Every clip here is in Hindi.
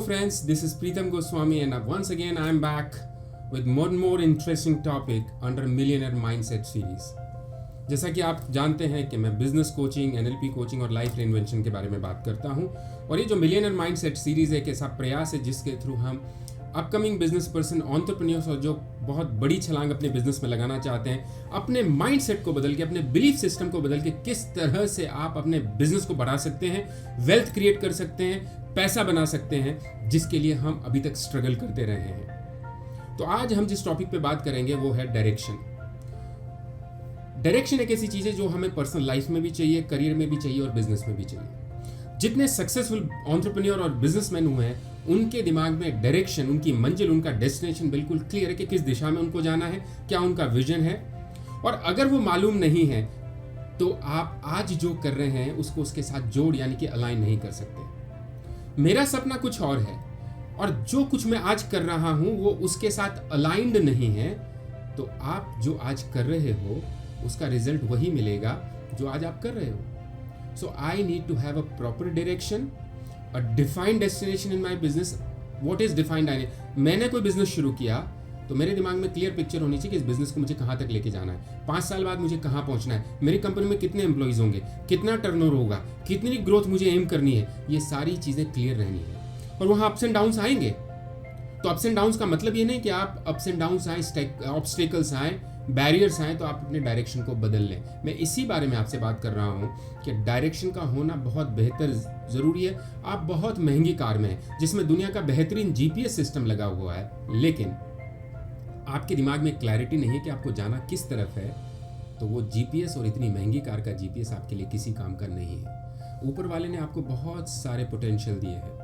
friends, this is Preetham Goswami and once again I am back with more interesting topic under Millionaire Mindset series. जैसा कि आप जानते हैं कि मैं बिजनेस कोचिंग, NLP कोचिंग और लाइफ रिइन्वेंशन के बारे में बात करता हूं और ये जो मिलियनर माइंडसेट सीरीज है एक ऐसा प्रयास है जिसके थ्रू हम अपकमिंग बिजनेस पर्सन, एंटरप्रेन्योर्स और जो बहुत बड़ी छलांग अपने बिजनेस में लगाना चाहते हैं, अपने माइंडसेट को बदल के, अपने बिलीफ सिस्टम को बदल के किस तरह से आप अपने बिजनेस को बढ़ा सकते हैं, वेल्थ क्रिएट कर सकते हैं, पैसा बना सकते हैं, जिसके लिए हम अभी तक स्ट्रगल करते रहे हैं। तो आज हम जिस टॉपिक पे बात करेंगे वो है डायरेक्शन। डायरेक्शन एक ऐसी चीज है जो हमें पर्सनल लाइफ में भी चाहिए, करियर में भी चाहिए और बिजनेस में भी चाहिए। जितने सक्सेसफुल एंटरप्रेन्योर और बिजनेसमैन हुए हैं उनके दिमाग में डायरेक्शन, उनकी मंजिल, उनका डेस्टिनेशन बिल्कुल क्लियर है कि किस दिशा में उनको जाना है, क्या उनका विजन है। और अगर वो मालूम नहीं है तो आप आज जो कर रहे हैं उसको उसके साथ जोड़ यानी कि अलाइन नहीं कर सकते। मेरा सपना कुछ और है और जो कुछ मैं आज कर रहा हूं वो उसके साथ अलाइंड नहीं है, तो आप जो आज कर रहे हो उसका रिजल्ट वही मिलेगा जो आज आप कर रहे हो। So I need to have a proper direction, a defined destination in my business. What is defined? मैंने कोई बिजनेस शुरू किया तो मेरे दिमाग में क्लियर पिक्चर होनी चाहिए कि इस बिजनेस को मुझे कहाँ तक लेके जाना है, 5 साल बाद मुझे कहाँ पहुँचना है, मेरी कंपनी में कितने एम्प्लॉइज होंगे, कितना टर्नओवर होगा, कितनी ग्रोथ मुझे एम करनी है, ये सारी चीज़ें क्लियर रहनी है। और वहाँ अप्स एंड डाउन्स आएंगे, तो अप्स एंड डाउन्स का मतलब ये नहीं कि आप अप्स एंड डाउन्स आए, ऑब्स्टेकल्स आए, बैरियर्स आए तो आप अपने डायरेक्शन को बदल लें। मैं इसी बारे में आपसे बात कर रहा हूं कि डायरेक्शन का होना बहुत बेहतर ज़रूरी है। आप बहुत महंगी कार में हैं जिसमें दुनिया का बेहतरीन GPS सिस्टम लगा हुआ है, लेकिन आपके दिमाग में क्लैरिटी नहीं है कि आपको जाना किस तरफ है, तो वो GPS और इतनी महंगी कार का GPS आपके लिए किसी काम का नहीं है। ऊपर वाले ने आपको बहुत सारे पोटेंशियल दिए हैं,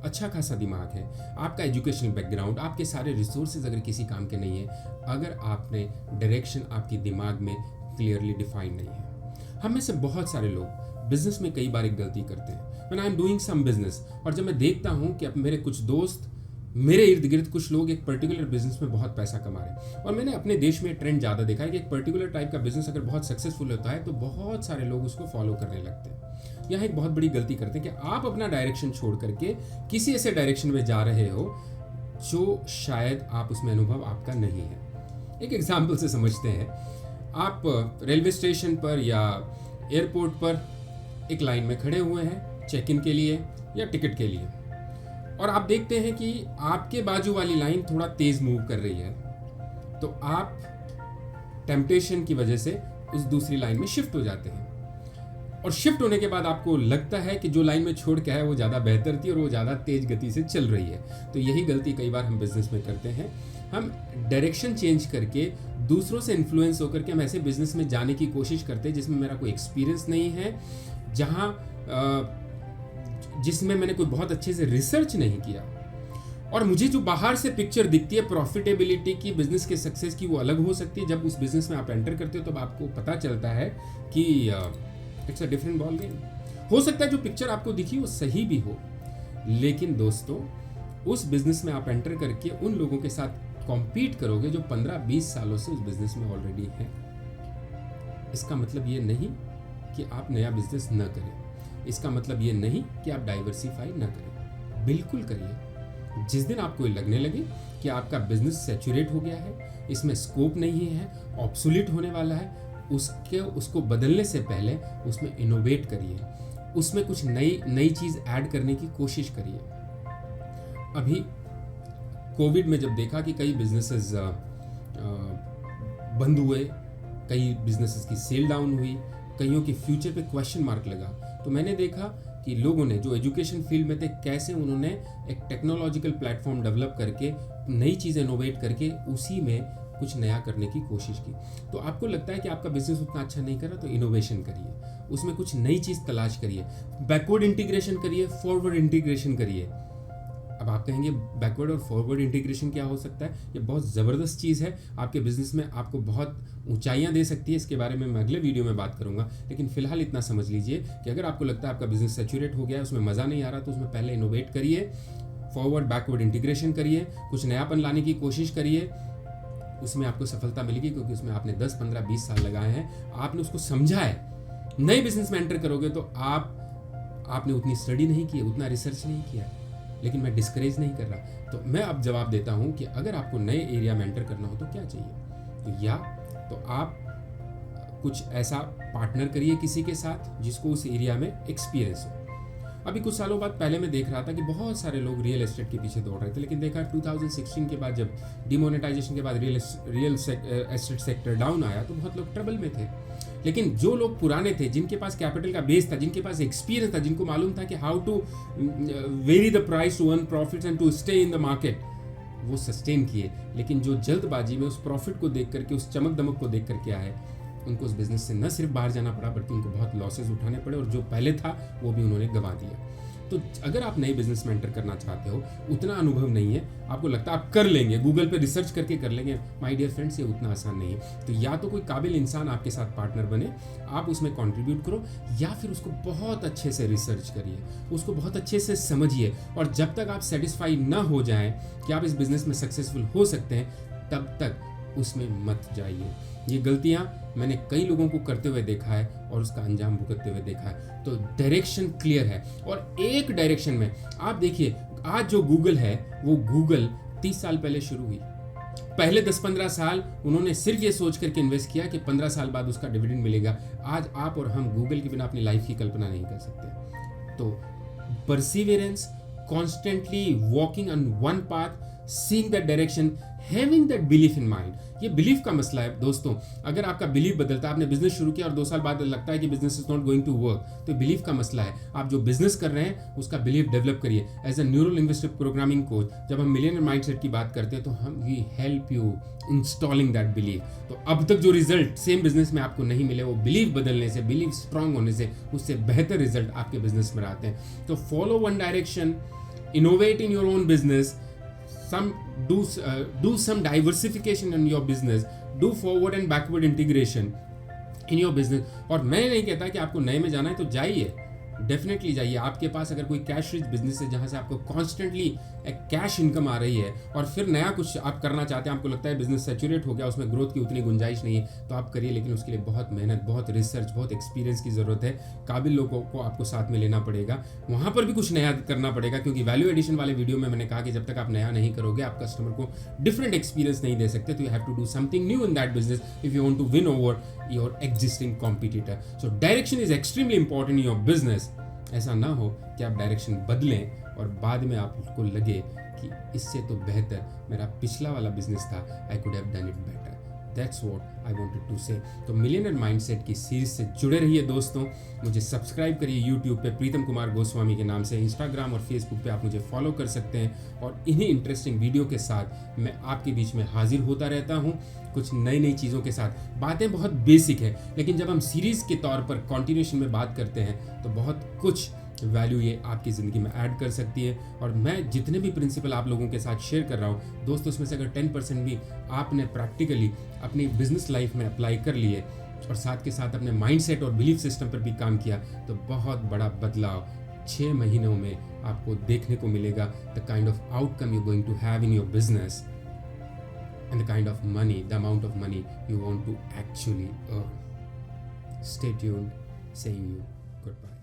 अच्छा खासा दिमाग है, आपका एजुकेशनल बैकग्राउंड, आपके सारे रिसोर्सेज अगर किसी काम के नहीं है, अगर आपने डायरेक्शन आपके दिमाग में क्लियरली डिफाइन नहीं है। हम में से बहुत सारे लोग बिजनेस में कई बार एक गलती करते हैं। When I am doing some business, और जब मैं देखता हूँ कि अब मेरे कुछ दोस्त, मेरे इर्द गिर्द कुछ लोग एक पर्टिकुलर बिजनेस में बहुत पैसा कमा रहे हैं, और मैंने अपने देश में ट्रेंड ज़्यादा देखा है कि एक पर्टिकुलर टाइप का बिजनेस अगर बहुत सक्सेसफुल होता है तो बहुत सारे लोग उसको फॉलो करने लगते हैं। यहाँ एक बहुत बड़ी गलती करते हैं कि आप अपना डायरेक्शन छोड़ करके किसी ऐसे डायरेक्शन में जा रहे हो जो शायद आप उसमें अनुभव आपका नहीं है। एक एग्जाम्पल से समझते हैं। आप रेलवे स्टेशन पर या एयरपोर्ट पर एक लाइन में खड़े हुए हैं चेक इन के लिए या टिकट के लिए, और आप देखते हैं कि आपके बाजू वाली लाइन थोड़ा तेज मूव कर रही है, तो आप टेम्पटेशन की वजह से उस दूसरी लाइन में शिफ्ट हो जाते हैं। और शिफ्ट होने के बाद आपको लगता है कि जो लाइन में छोड़ के है वो ज़्यादा बेहतर थी और वो ज़्यादा तेज गति से चल रही है। तो यही गलती कई बार हम बिजनेस में करते हैं। हम डायरेक्शन चेंज करके, दूसरों से इन्फ्लुएंस होकर के हम ऐसे बिजनेस में जाने की कोशिश करते हैं जिसमें मेरा कोई एक्सपीरियंस नहीं है, जिसमें मैंने कोई बहुत अच्छे से रिसर्च नहीं किया, और मुझे जो बाहर से पिक्चर दिखती है प्रॉफिटेबिलिटी की, बिजनेस के सक्सेस की, वो अलग हो सकती है। जब उस बिजनेस में आप एंटर करते हो तब आपको पता चलता है कि it's a different ball game. हो सकता है जो पिक्चर आपको दिखी वो सही भी हो, लेकिन दोस्तों उस बिजनेस में आप एंटर करके उन लोगों के साथ कॉम्पीट करोगे जो 15-20 सालों से उस बिजनेस में ऑलरेडी हैं। इसका मतलब ये नहीं कि आप नया बिजनेस न करें, इसका मतलब ये नहीं कि आप डाइवर्सिफाई न करें, बिल्कुल करिए। जिस दिन आपको लगने लगे कि आपका बिजनेस सैचुरेट हो गया है, इसमें स्कोप नहीं है, ऑब्सोलीट होने वाला है, उसको बदलने से पहले उसमें इनोवेट करिए, उसमें कुछ नई चीज़ ऐड करने की कोशिश करिए। अभी कोविड में जब देखा कि कई बिजनेसेस बंद हुए, कई बिजनेसेस की सेल डाउन हुई, कईयों के फ्यूचर पे क्वेश्चन मार्क लगा, तो मैंने देखा कि लोगों ने जो एजुकेशन फील्ड में थे कैसे उन्होंने एक टेक्नोलॉजिकल प्लेटफॉर्म डेवलप करके, नई चीज़ इनोवेट करके उसी में कुछ नया करने की कोशिश की। तो आपको लगता है कि आपका बिजनेस उतना अच्छा नहीं कर रहा, तो इनोवेशन करिए, उसमें कुछ नई चीज़ तलाश करिए, बैकवर्ड इंटीग्रेशन करिए, फॉरवर्ड इंटीग्रेशन करिए। अब आप कहेंगे बैकवर्ड और फॉरवर्ड इंटीग्रेशन क्या हो सकता है? ये बहुत ज़बरदस्त चीज़ है, आपके बिजनेस में आपको बहुत ऊंचाइयां दे सकती है। इसके बारे में मैं अगले वीडियो में बात करूंगा, लेकिन फिलहाल इतना समझ लीजिए कि अगर आपको लगता है आपका बिजनेस सैचुरेट हो गया है, उसमें मज़ा नहीं आ रहा, तो उसमें पहले इनोवेट करिए, फॉरवर्ड बैकवर्ड इंटीग्रेशन करिए, कुछ नयापन लाने की कोशिश करिए। उसमें आपको सफलता मिलेगी क्योंकि उसमें आपने 10, 15, 20 साल लगाए हैं, आपने उसको समझा है। नए बिजनेस में एंटर करोगे तो आपने उतनी स्टडी नहीं की है, उतना रिसर्च नहीं किया है, लेकिन मैं डिस्करेज नहीं कर रहा। तो मैं अब जवाब देता हूँ कि अगर आपको नए एरिया में एंटर करना हो तो क्या चाहिए, तो या तो आप कुछ ऐसा पार्टनर करिए किसी के साथ जिसको उस एरिया में एक्सपीरियंस हो। अभी कुछ सालों बाद पहले मैं देख रहा था कि बहुत सारे लोग रियल एस्टेट के पीछे दौड़ रहे थे, लेकिन देखा 2016 के बाद जब डिमोनेटाइजेशन के बाद रियल एस्टेट सेक्टर डाउन आया तो बहुत लोग ट्रबल में थे। लेकिन जो लोग पुराने थे, जिनके पास कैपिटल का बेस था, जिनके पास एक्सपीरियंस था, जिनको मालूम था कि how to vary the price to earn profits and to stay in the market, वो सस्टेन किए। लेकिन जो जल्दबाजी में उस प्रॉफिट को देख करके, उस चमक दमक को देख करके आए, उनको उस बिजनेस से न सिर्फ बाहर जाना पड़ा बल्कि उनको बहुत लॉसेस उठाने पड़े, और जो पहले था वो भी उन्होंने गंवा दिया। तो अगर आप नए बिजनेस में एंटर करना चाहते हो, उतना अनुभव नहीं है, आपको लगता है आप कर लेंगे, गूगल पे रिसर्च करके कर लेंगे, माय डियर फ्रेंड्स ये उतना आसान नहीं है। तो या तो कोई काबिल इंसान आपके साथ पार्टनर बने, आप उसमें कंट्रीब्यूट करो, या फिर उसको बहुत अच्छे से रिसर्च करिए, उसको बहुत अच्छे से समझिए, और जब तक आप सेटिस्फाई ना हो जाएं कि आप इस बिजनेस में सक्सेसफुल हो सकते हैं, तब तक उसमें मत जाइए। ये गलतियां मैंने कई लोगों को करते हुए देखा है और उसका अंजाम भुगतते हुए देखा है। तो डायरेक्शन क्लियर है, और एक डायरेक्शन में आप देखिए, आज जो गूगल है वो गूगल 30 साल पहले शुरू हुई। पहले 10-15 साल उन्होंने सिर्फ ये सोच करके इन्वेस्ट किया कि 15 साल बाद उसका डिविडेंड मिलेगा। आज आप और हम गूगल के बिना अपनी लाइफ की कल्पना नहीं कर सकते। तो Perseverance, constantly walking on one path, seeing that direction, having that belief in mind. ये बिलीफ का मसला है दोस्तों। अगर आपका बिलीफ बदलता है, आपने बिजनेस शुरू किया और 2 साल बाद लगता है कि business is not going to work, तो बिलीफ का मसला है। आप जो बिजनेस कर रहे हैं उसका बिलीफ डेवलप करिए। As a neuro linguistic programming coach, जब हम मिलियनर माइंडसेट की बात करते हैं तो हम we help you installing that belief. तो अब तक जो रिजल्ट सेम बिजनेस में आपको नहीं मिले, वो बिलीफ बदलने से, बिलीफ स्ट्रांग होने से, उससे बेहतर रिजल्ट आपके बिजनेस में आते हैं। तो follow one direction, innovate in your own business, do some diversification in your business, do forward and backward integration in your business। और मैं नहीं कहता कि आपको नए में जाना है तो जाइए, डेफिनेटली जाइए। आपके पास अगर कोई कैश रिच बिजनेस है जहाँ से आपको कॉन्स्टेंटली एक कैश इनकम आ रही है, और फिर नया कुछ आप करना चाहते हैं, आपको लगता है बिजनेस सैचुरेट हो गया, उसमें ग्रोथ की उतनी गुंजाइश नहीं है, तो आप करिए। लेकिन उसके लिए बहुत मेहनत, बहुत रिसर्च, बहुत एक्सपीरियंस की ज़रूरत है। काबिल लोगों को आपको साथ में लेना पड़ेगा, वहाँ पर भी कुछ नया करना पड़ेगा, क्योंकि वैल्यू एडिशन वाले वीडियो में मैंने कहा कि जब तक आप नया नहीं करोगे, आप कस्टमर को डिफरेंट एक्सपीरियंस नहीं दे सकते। तो you have to do something new in that business if you want to win over your existing competitor. So direction is extremely important in your business. ऐसा ना हो कि आप डायरेक्शन बदलें और बाद में आपको लगे कि इससे तो बेहतर मेरा पिछला वाला बिजनेस था, I could have done it better. That's what I wanted to say. तो मिलियनर माइंडसेट की सीरीज से जुड़े रहिए दोस्तों। मुझे सब्सक्राइब करिए यूट्यूब पे प्रीतम कुमार गोस्वामी के नाम से, इंस्टाग्राम और फेसबुक पे आप मुझे फॉलो कर सकते हैं, और इन्हीं इंटरेस्टिंग वीडियो के साथ मैं आपके बीच में हाजिर होता रहता हूँ, कुछ नई नई चीज़ों के साथ। बातें बहुत बेसिक है, लेकिन जब हम सीरीज़ के तौर पर कॉन्टिन्यूशन में बात करते हैं तो बहुत कुछ वैल्यू ये आपकी ज़िंदगी में ऐड कर सकती है। और मैं जितने भी प्रिंसिपल आप लोगों के साथ शेयर कर रहा हूँ दोस्तों, उसमें से अगर 10% भी आपने प्रैक्टिकली अपनी बिजनेस लाइफ में अप्लाई कर लिए, और साथ के साथ अपने माइंडसेट और बिलीफ सिस्टम पर भी काम किया, तो बहुत बड़ा बदलाव 6 महीनों में आपको देखने को मिलेगा। The kind of outcome you going to have in your business and the kind of money, the amount of money you want to actually earn. Stay tuned, saying you goodbye.